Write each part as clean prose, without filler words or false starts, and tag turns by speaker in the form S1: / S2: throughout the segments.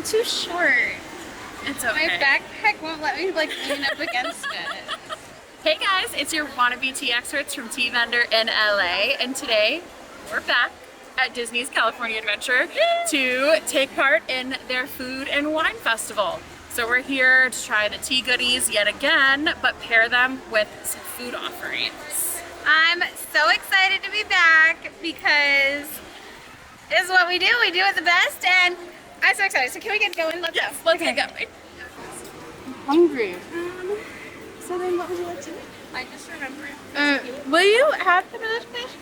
S1: too short.
S2: It's okay.
S1: My backpack won't let me like lean up against it.
S2: Hey guys, it's your wannabe tea experts from TeaVendor in LA, and today we're back at Disney's California Adventure to take part in their food and wine festival. So we're here to try the tea goodies yet again, but pair them with some food offerings.
S1: I'm so excited to be back because this is what we do. We do it the best, and I'm so excited. So can we get going? Let's
S2: get going.
S1: I'm hungry. So then what would you like to do?
S2: I just remember.
S1: Will you have some of this, please?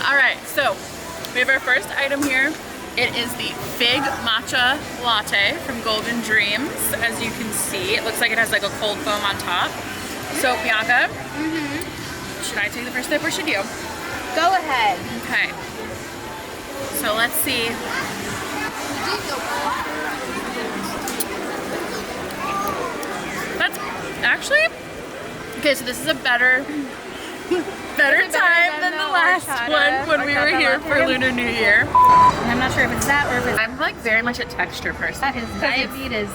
S2: Alright, so we have our first item here. It is the Fig Matcha Latte from Golden Dreams. As you can see, it looks like it has like a cold foam on top. So Bianca, should I take the first sip or should you?
S1: Go ahead.
S2: Okay. So let's see. That's actually, okay, so this is a better time than the last one when we were here for Lunar New Year.
S1: I'm not sure if it's that or if it's...
S2: I'm like very much a texture person.
S1: That is diabetes.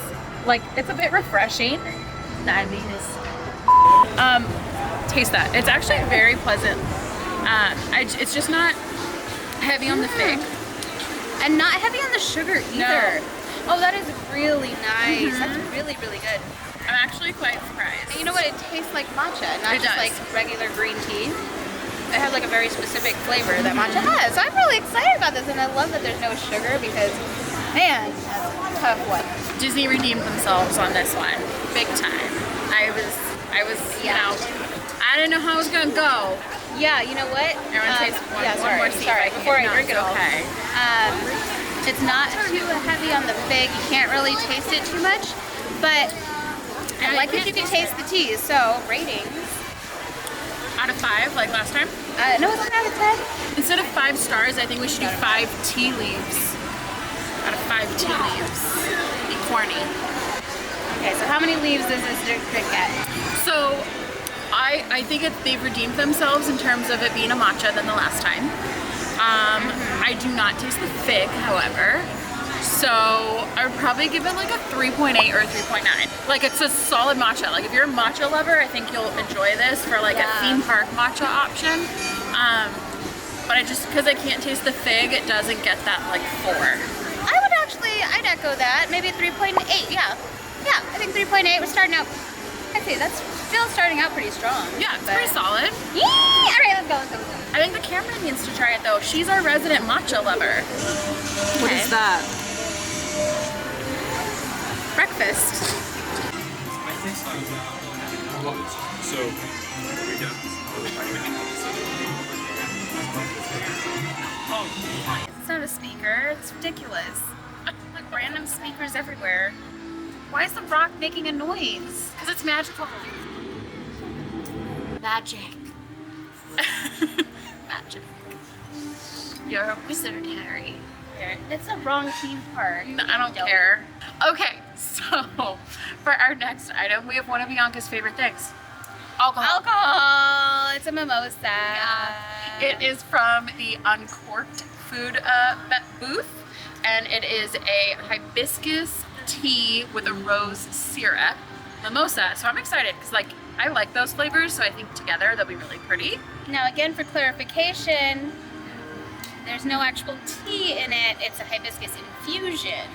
S2: Like, it's a bit refreshing.
S1: Diabetes.
S2: Taste that. It's actually very pleasant. It's just not heavy on the fig.
S1: And not heavy on the sugar either. No. Oh, that is really nice. That's really, really good.
S2: I'm actually quite surprised.
S1: And you know what? It tastes like matcha, not just like regular green tea. It has like a very specific flavor that matcha has. So I'm really excited about this, and I love that there's no sugar because, man, that's a tough one.
S2: Disney redeemed themselves on this one, big time. I was, you know, I didn't know how it was gonna go.
S1: Yeah, you know what?
S2: Everyone taste one more sip.
S1: Sorry, before I drink it all.
S2: Okay.
S1: It's not too heavy on the fig. You can't really taste it too much, but I like that you can taste the tea. So ratings.
S2: Out of 5, like last time?
S1: No, it's not out of 10.
S2: Instead of 5 stars, I think we should do 5 tea leaves. Out of 5 tea leaves. Be corny.
S1: Okay, so how many leaves does this drink get?
S2: So, I think they've redeemed themselves in terms of it being a matcha than the last time. I do not taste the fig, however. So I would probably give it like a 3.8 or a 3.9. Like, it's a solid matcha. Like, if you're a matcha lover, I think you'll enjoy this for like a theme park matcha option. But because I can't taste the fig, it doesn't get that like 4.
S1: I'd echo that. Maybe 3.8. Yeah, I think 3.8. We're starting out. I'd say that's still starting out pretty strong.
S2: Yeah, it's pretty solid.
S1: Yeah. All right, let's go.
S2: I think the camera needs to try it though. She's our resident matcha lover.
S1: Okay.
S2: What is that? Breakfast. It's not a speaker. It's ridiculous. Like random speakers everywhere. Why is the rock making a noise? Because it's magical. Magic. Magic. You're a wizard, Harry.
S1: It's a wrong theme park.
S2: No, I don't care. Okay, so for our next item, we have one of Bianca's favorite things. Alcohol.
S1: It's a mimosa.
S2: Yeah. It is from the Uncorked food booth, and it is a hibiscus tea with a rose syrup mimosa. So I'm excited because like I like those flavors, so I think together they'll be really pretty.
S1: Now again, for clarification, there's no actual tea in it. It's a hibiscus infusion,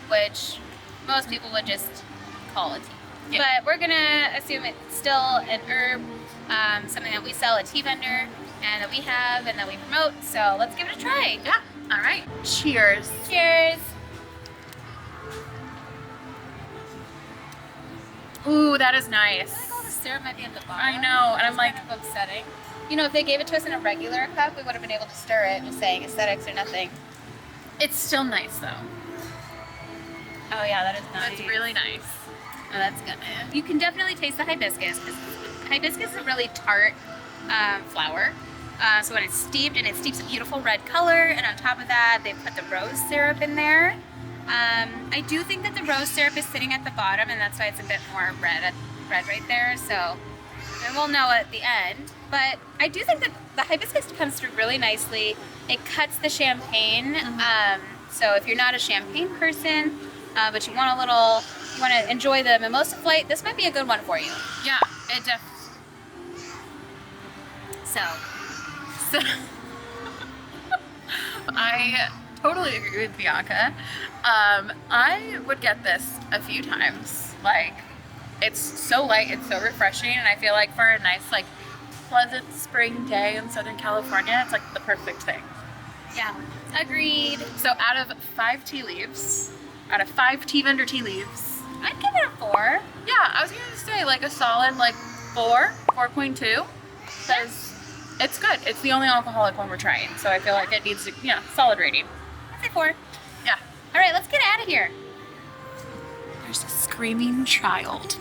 S1: which most people would just call a tea. Yeah. But we're gonna assume it's still an herb, something that we sell at TeaVendor and that we have and that we promote. So let's give it a try.
S2: Yeah. All right. Cheers.
S1: Cheers.
S2: Ooh, that is nice.
S1: I feel like all the syrup might be at the bottom.
S2: I know, and I'm like,
S1: kind of upsetting. You know, if they gave it to us in a regular cup, we would have been able to stir it, just saying aesthetics or nothing.
S2: It's still nice though.
S1: Oh yeah, that is nice.
S2: That's really nice.
S1: Oh, that's good. You can definitely taste the hibiscus, because hibiscus is a really tart flower. So when it's steeped, and it steeps a beautiful red color, and on top of that, they put the rose syrup in there. I do think that the rose syrup is sitting at the bottom, and that's why it's a bit more red right there. So and we'll know at the end. But I do think that the hibiscus comes through really nicely. It cuts the champagne So if you're not a champagne person, but you want to enjoy the mimosa flight, this might be a good one for you.
S2: Yeah, it definitely.
S1: So
S2: I totally agree with Bianca. I would get this a few times. Like, it's so light, it's so refreshing, and I feel like for a nice, like, pleasant spring day in Southern California, it's like the perfect thing.
S1: yeah, agreed.
S2: So out of 5 tea leaves, out of 5 TeaVendor tea leaves,
S1: I'd give it a 4.
S2: yeah, I was gonna say like a solid like 4.2, because it's good. It's the only alcoholic one we're trying, so I feel like it needs, solid rating.
S1: I'd say 4.
S2: Yeah.
S1: All right, let's get out of here.
S2: There's a screaming child.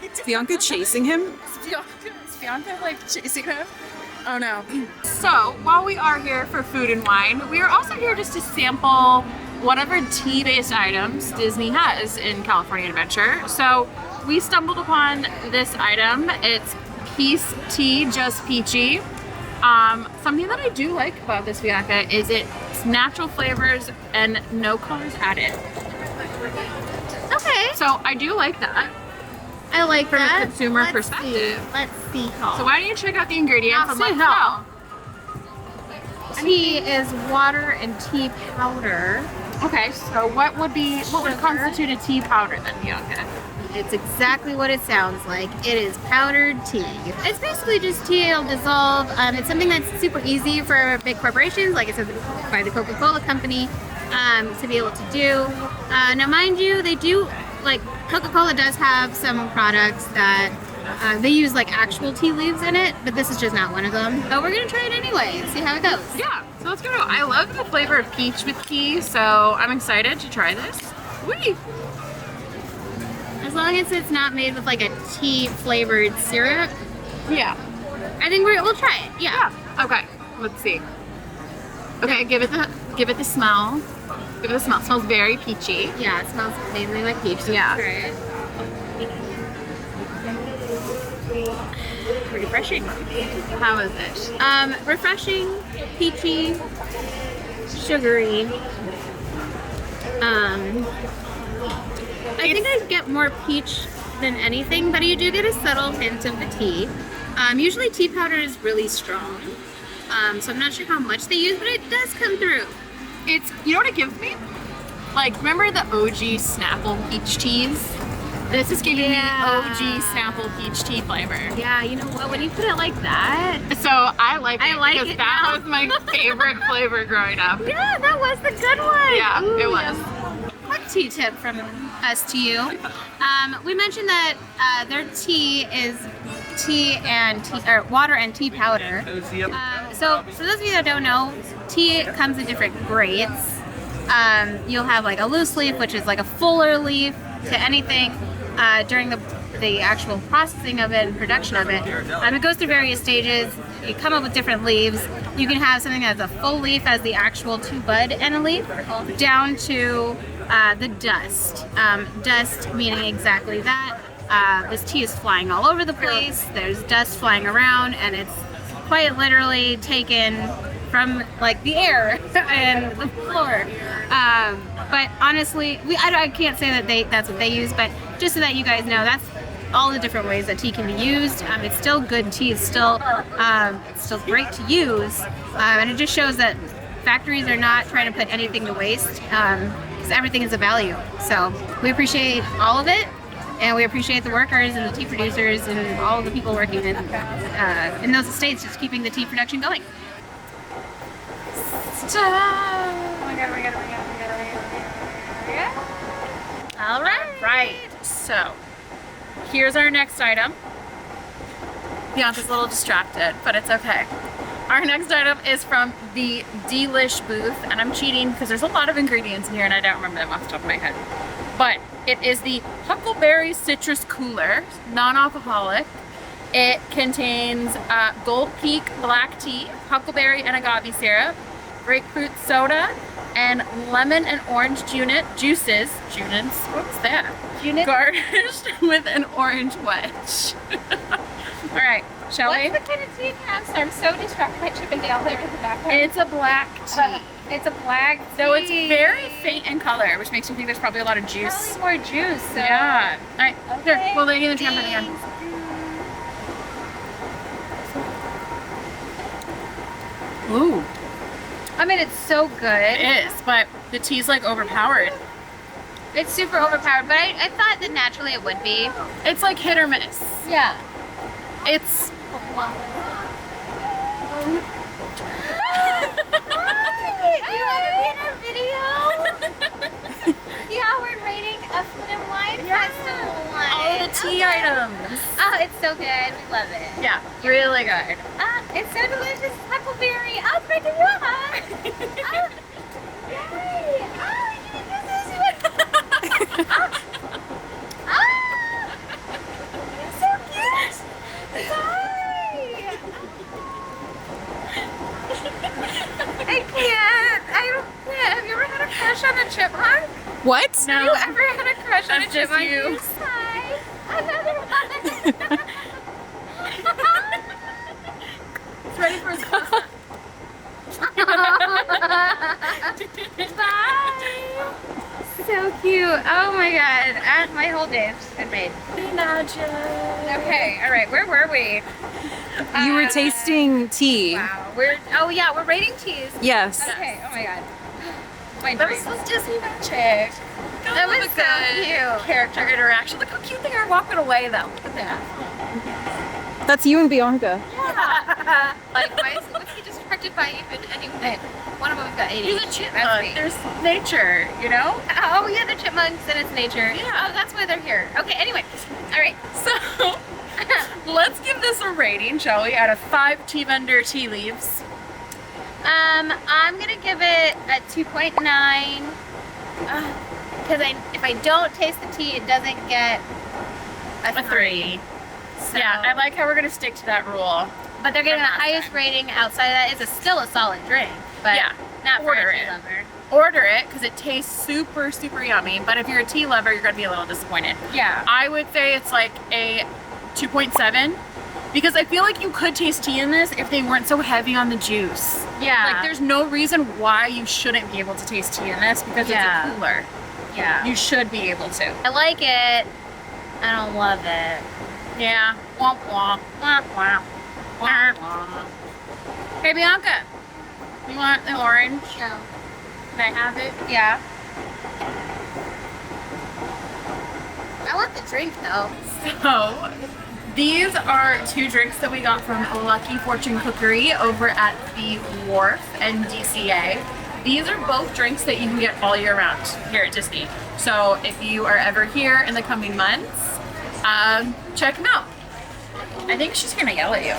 S3: Is Bianca chasing him?
S2: Is Bianca like chasing him? Oh no. So while we are here for food and wine, we are also here just to sample whatever tea-based items Disney has in California Adventure. So we stumbled upon this item. It's Peace Tea Just Peachy. Something that I do like about this Bianca is it's natural flavors and no colors added.
S1: Okay.
S2: So I do like that.
S1: I like
S2: From
S1: that.
S2: a consumer perspective.
S1: Let's see.
S2: So why don't you check out the ingredients and
S1: Say
S2: let's
S1: how.
S2: know.
S1: Tea is water and tea powder.
S2: Okay, so what would constitute a tea powder then, Bianca?
S1: It's exactly what it sounds like. It is powdered tea. It's basically just tea. It'll dissolve. It's something that's super easy for big corporations, like it says by the Coca-Cola company, to be able to do. Now, mind you, they do, like, Coca-Cola does have some products that they use like actual tea leaves in it, but this is just not one of them. But we're gonna try it anyway and see how it goes.
S2: Yeah, so let's go. I love the flavor of peach with tea, so I'm excited to try this. Whee!
S1: As long as it's not made with like a tea flavored syrup,
S2: Yeah.
S1: I think we'll try it. Yeah.
S2: Okay, let's see. Okay, give it the smell. Give it the smell. It smells very peachy.
S1: Yeah, it smells mainly like peach. So
S2: Yeah.
S1: let's try it. Refreshing.
S2: How is it?
S1: Refreshing, peachy, sugary. I think I get more peach than anything, but you do get a subtle hint of the tea. Usually tea powder is really strong, so I'm not sure how much they use, but it does come through.
S2: It's, you know what it gives me? Like, remember the OG Snapple peach teas? This is giving me OG Snapple peach tea flavor.
S1: Yeah, you know what? When you put it like that,
S2: So I like
S1: I like
S2: because
S1: it
S2: that
S1: now.
S2: was my favorite flavor growing up.
S1: yeah, that was the good one.
S2: Yeah,
S1: Ooh,
S2: it was.
S1: Quick tea tip from us to you. We mentioned that their tea is water and tea powder. So for those of you that don't know, tea comes in different grades. You'll have like a loose leaf, which is like a fuller leaf to anything. During the actual processing of it and production of it, it goes through various stages. You come up with different leaves. You can have something that's a full leaf as the actual two bud and a leaf, down to the dust. Dust meaning exactly that. This tea is flying all over the place. There's dust flying around, and it's quite literally taken from like the air and the floor. But honestly, I can't say that that's what they use, but just so that you guys know, that's all the different ways that tea can be used. It's still good tea. It's still great to use, and it just shows that factories are not trying to put anything to waste, because everything is a value. So we appreciate all of it, and we appreciate the workers and the tea producers and all the people working in those estates, just keeping the tea production going. All right.
S2: Right. So here's our next item. Bianca's a little distracted, but it's okay. Our next item is from the Delish booth, and I'm cheating because there's a lot of ingredients in here and I don't remember them off the top of my head. But it is the Huckleberry Citrus Cooler, non-alcoholic. It contains Gold Peak black tea, huckleberry and agave syrup, grapefruit soda, and lemon and orange juices. What's that? Garnished with an orange wedge. All right, shall we?
S1: What's the kind of tea you have? So I'm so distracted by Chippendale there in the background.
S2: It's a black tea.
S1: It's a black tea.
S2: So it's very faint in color, which makes me think there's probably a lot of juice.
S1: Probably more juice. So.
S2: Yeah. All right.
S1: Okay.
S2: Here, we'll lay in the trumpet again. Ooh.
S1: I mean, it's so good.
S2: It is, but the tea's like overpowered.
S1: It's super overpowered, but I thought that naturally it would be.
S2: It's like hit or miss.
S1: Yeah.
S2: It's
S1: Do you want to be in our video? Yeah, we're rating a food and wine festival one.
S2: all the tea items.
S1: Oh, it's so good. We love it.
S2: Yeah, really good.
S1: It's so delicious. Huckleberry. Oh, it's right to you, huh? Yay. It's so cute. Bye. I can't. I don't. Have you ever had a crush on a chipmunk?
S3: What?
S2: No.
S1: Have you ever had a crush on a
S2: That's just
S1: chipmunk?
S2: you.
S1: Hi. Another one.
S2: It's ready for his close up.
S1: Bye. So cute. Oh my god. My whole day has just been made.
S2: Magic.
S1: Okay. All right. Where were we?
S3: You were tasting tea.
S1: Wow. We're rating teas.
S3: Yes.
S1: Okay. Oh my god. My
S2: That
S1: dreams.
S2: was Disney magic.
S1: That was so cute.
S2: Character interaction. Look how cute they are walking away though. Look at that.
S3: That's you and Bianca.
S1: Yeah. Like, what's he distracted by even anyway? One of them's got 80.
S2: He's a
S1: That's
S2: chipmunk.
S1: me.
S2: There's nature, you know?
S1: Oh yeah, the chipmunks and it's nature.
S2: Yeah.
S1: Oh, that's why they're here. Okay. Anyway. All right.
S2: So let's give this a rating, shall we? Out of 5 TeaVendor tea leaves.
S1: I'm gonna give it a 2.9. Because if I don't taste the tea, it doesn't get a 3. So,
S2: Yeah, I like how we're gonna stick to that rule.
S1: But they're getting the
S2: From last
S1: highest
S2: time.
S1: rating outside of that. It's still a solid drink, but
S2: Yeah,
S1: not for
S2: order
S1: a tea
S2: it.
S1: lover.
S2: Order it because it tastes super, super yummy. But if you're a tea lover, you're gonna be a little disappointed.
S1: Yeah.
S2: I would say it's like a 2.7 because I feel like you could taste tea in this if they weren't so heavy on the juice.
S1: Yeah.
S2: Like there's no reason why you shouldn't be able to taste tea in this because
S1: Yeah.
S2: it's a cooler.
S1: Yeah.
S2: You should be able to.
S1: I like it. I don't love it.
S2: Yeah. Womp womp. Womp womp. Womp womp. Hey Bianca, you want the orange?
S1: No.
S2: Can I have it?
S1: Yeah. I want the drink though.
S2: So, these are 2 drinks that we got from Lucky Fortune Cookery over at the Wharf and DCA. These are both drinks that you can get all year round here at Disney. So if you are ever here in the coming months, check them out. I think she's gonna yell at you.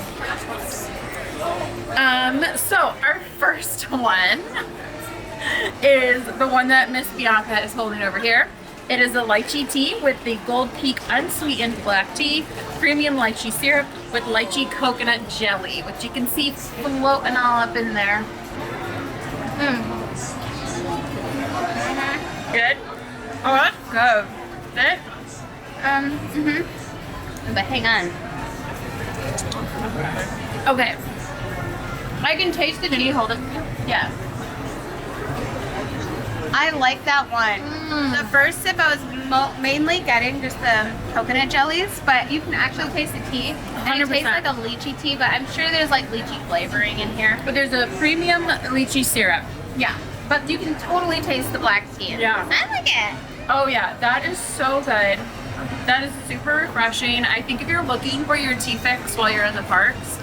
S2: So our first one is the one that Miss Bianca is holding over here. It is a lychee tea with the Gold Peak unsweetened black tea, premium lychee syrup with lychee coconut jelly, which you can see floating all up in there. Good? Oh, that's good. Is it?
S1: But hang on.
S2: Okay. I can taste the tea. Can you hold it? Yeah.
S1: I like that one. The first sip I was mainly getting just the coconut jellies, but you can actually taste the tea. And it
S2: 100%.
S1: tastes like a lychee tea, but I'm sure there's like lychee flavoring in here.
S2: But there's a premium lychee syrup.
S1: Yeah. But you can totally taste the black tea.
S2: Yeah.
S1: I like it.
S2: Oh yeah, that is so good. That is super refreshing. I think if you're looking for your tea fix while you're in the parks,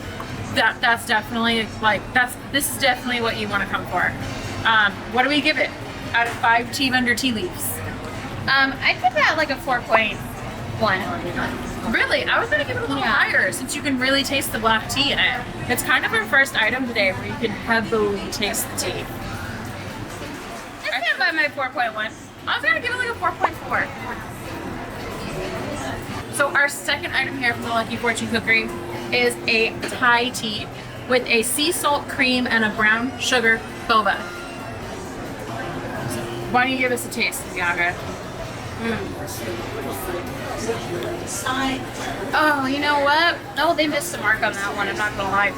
S2: that's definitely like this is definitely what you want to come for. What do we give it out of 5 TeaVendor tea leaves?
S1: I'd give that like a 4.1.
S2: Really, I was gonna give it a little higher since you can really taste the black tea in it. It's kind of our first item today where you can heavily taste the tea.
S1: I stand by my 4.1.
S2: I was gonna give it like a 4.4. So our second item here from the Lucky Fortune Cookery is a Thai tea with a sea salt cream and a brown sugar boba. Why don't you give us a taste, Bianca?
S1: Oh, you know what? Oh, they missed the mark on that one, I'm not gonna lie.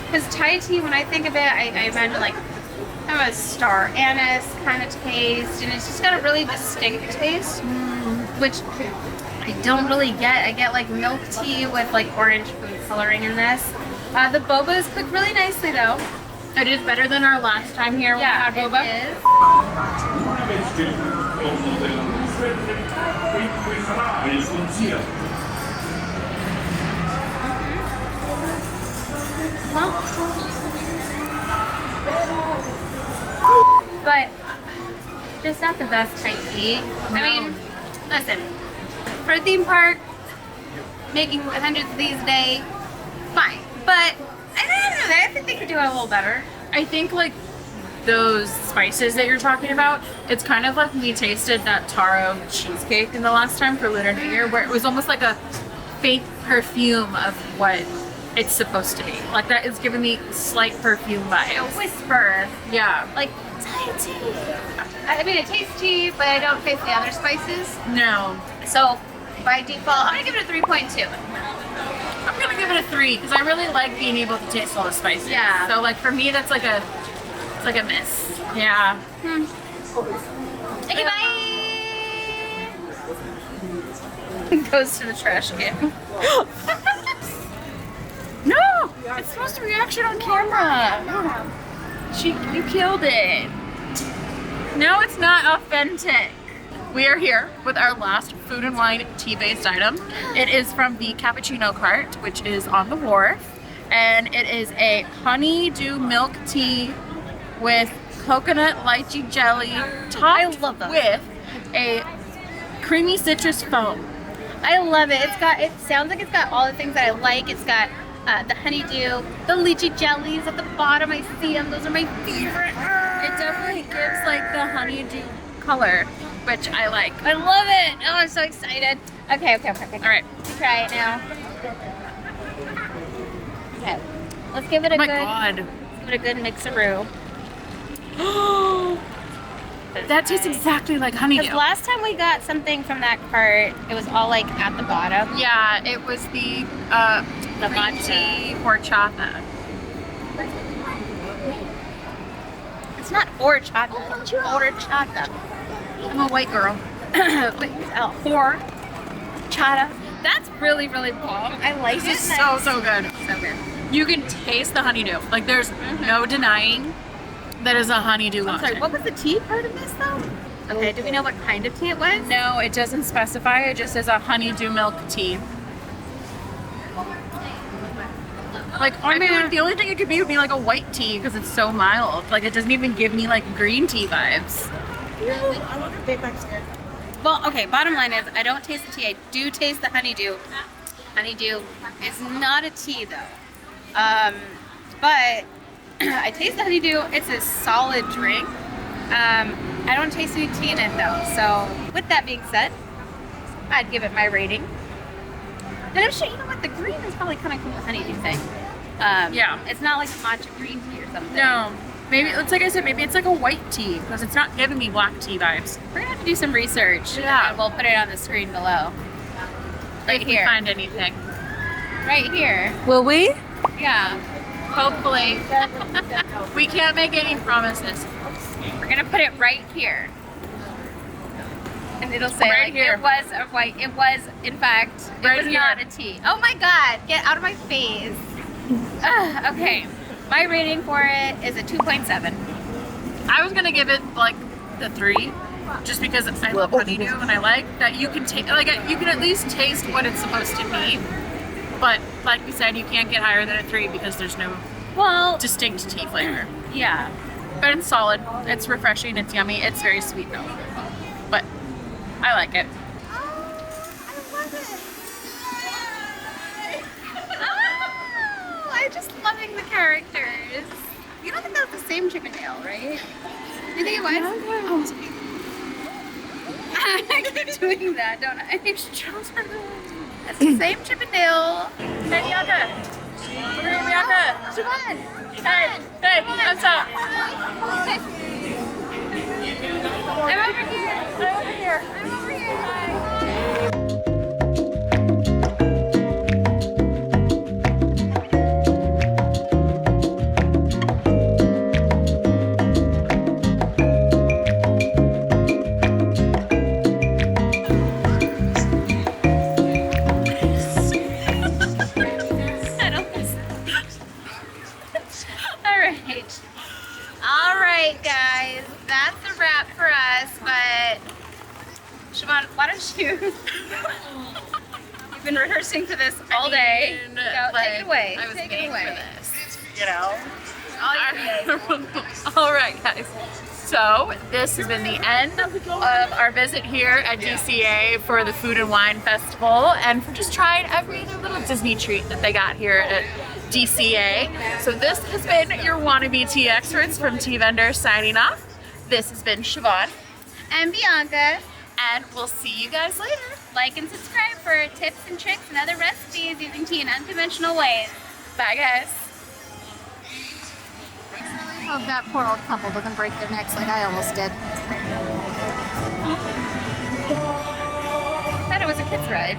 S1: Because Thai tea, when I think of it, I imagine like have a star anise kind of taste, and it's just got a really distinct taste, which I don't really get. I get like milk tea with like orange food coloring in this. The boba is cooked really nicely though.
S2: It is better than our last time here when we had boba.
S1: It is. But just not the best type to eat. I mean, listen, for a theme park, making hundreds of these a day, fine. But I don't know, I think they could do it a little better.
S2: I think like those spices that you're talking about, it's kind of like we tasted that taro cheesecake in the last time for Lunar New Year, where it was almost like a fake perfume of what it's supposed to be. Like that is giving me slight perfume
S1: A
S2: vibes.
S1: whisper,
S2: Yeah.
S1: like tea. I mean, it tastes tea, but I don't taste the other spices.
S2: No.
S1: So by default, I'm gonna give it a 3.2.
S2: I'm gonna give it a 3 because I really like being able to taste all the spices.
S1: Yeah.
S2: So like for me, that's like a, it's like a miss. Yeah.
S1: Okay, bye. Goes to the trash can.
S2: No, it's supposed to reaction on camera. You killed it. No, it's not authentic. We are here with our last food and wine tea-based item. It is from the Cappuccino Cart, which is on the wharf, and it is a honeydew milk tea with coconut lychee jelly topped
S1: love those.
S2: with a creamy citrus foam.
S1: I love it. It sounds like it's got all the things that I like. It's got the honeydew, the lychee jellies at the bottom. I see them. Those are my favorite.
S2: It definitely gives like the honeydew color, which I like.
S1: I love it. Oh, I'm so excited. Okay.
S2: All right.
S1: Try it now. Okay. Let's give it a
S2: Oh my
S1: good.
S2: god.
S1: Let's give it a good mixeroo.
S2: That tastes exactly like honeydew.
S1: Because last time we got something from that cart, it was all like at the bottom.
S2: Yeah, it was the green
S1: matcha.
S2: tea horchata.
S1: It's not horchata. It's horchata.
S2: I'm a white girl.
S1: Horchata. That's really, really bomb. I like
S2: This is
S1: it.
S2: so good.
S1: So good.
S2: You can taste the honeydew. Like there's no denying that is a honeydew
S1: I'm
S2: latte.
S1: sorry, what was the tea part of this though? Okay, do we know what kind of tea it was?
S2: No, it doesn't specify. It just says a honeydew milk tea. Like, I mean, the only thing it could be would be like a white tea because it's so mild. Like, it doesn't even give me like green tea vibes.
S1: Well, okay, bottom line is I don't taste the tea. I do taste the honeydew. Honeydew is not a tea though. But I taste the honeydew. It's a solid drink. I don't taste any tea in it though. So with that being said, I'd give it my rating. And I'm sure, you know what, the green is probably kind of cool honeydew thing.
S2: Yeah.
S1: It's not like matcha green tea or something.
S2: No, maybe it's like I said, maybe it's like a white tea because it's not giving me black tea vibes.
S1: We're gonna have to do some research.
S2: Yeah.
S1: And we'll put it on the screen below. Right
S2: If we
S1: here.
S2: find anything.
S1: Right here.
S3: Will we?
S1: Yeah.
S2: Hopefully. We can't make any promises.
S1: We're gonna put it right here. And it'll say
S2: Right
S1: like
S2: here.
S1: it was a white. It was, in fact, it
S2: Right
S1: was
S2: here.
S1: not a tea. Oh my god! Get out of my face. Okay, my rating for it is a 2.7.
S2: I was gonna give it like the 3, just because I love honeydew and I like that you can taste, like you can at least taste what it's supposed to be. But like we said, you can't get higher than a 3 because there's no
S1: Well,
S2: distinct tea flavor.
S1: yeah.
S2: But it's solid. It's refreshing. It's yummy. It's very sweet though. But I like it.
S1: Oh, I'm just loving the characters. You don't think that's the same Chippendale, right? You think it was? Oh, sorry. I keep doing that, don't I? That's the same Chippendale.
S2: Hey, Bianca. Bianca.
S1: Siobhan.
S2: Hey, what's up?
S1: I'm over here.
S2: I'm over here.
S1: I'm over here. shoes. We've been rehearsing for this all day. So take it away.
S2: I was
S1: Take
S2: made
S1: it away.
S2: for this, you know.
S1: All
S2: All right, guys. So this has been the end of our visit here at DCA for the Food and Wine Festival, and for just trying every other little Disney treat that they got here at DCA. So this has been your wannabe tea experts from TeaVendor signing off. This has been Siobhan,
S1: and Bianca.
S2: and we'll see you guys later.
S1: Like and subscribe for tips and tricks and other recipes using tea in unconventional ways.
S2: Bye, guys.
S4: Hope that poor old couple doesn't break their necks like I almost did.
S1: I thought it was a kid's ride.